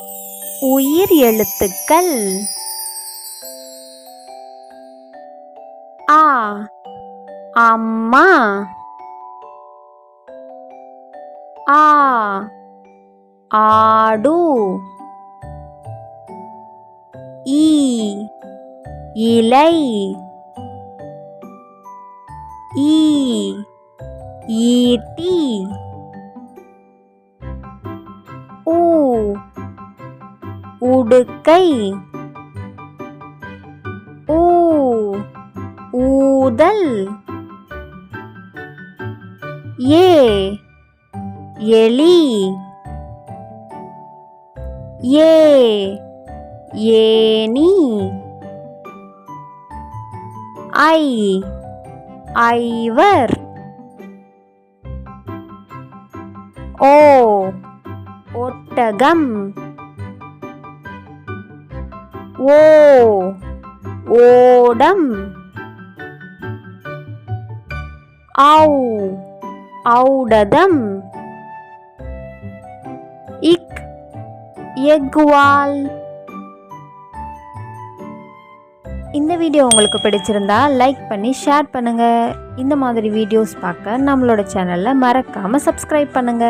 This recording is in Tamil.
உயிர் எழுத்துக்கள் ஆ அம்மா, ஆ ஆடு, ஈ இலை, ஈ ஈட்டி, ஊ உடுக்கை, ஊ ஊதல், ஏ எலி, ஏ ஏனி, ஐ ஐவர், ஓ ஒட்டகம், ஓ ஓடம், ஔ ஔடதம், இக் எக்குவால். இந்த வீடியோ உங்களுக்கு பிடிச்சிருந்தா லைக் பண்ணி ஷேர் பண்ணுங்க. இந்த மாதிரி வீடியோஸ் பார்க்க நம்மளோட சேனலை மறக்காம சப்ஸ்கிரைப் பண்ணுங்க.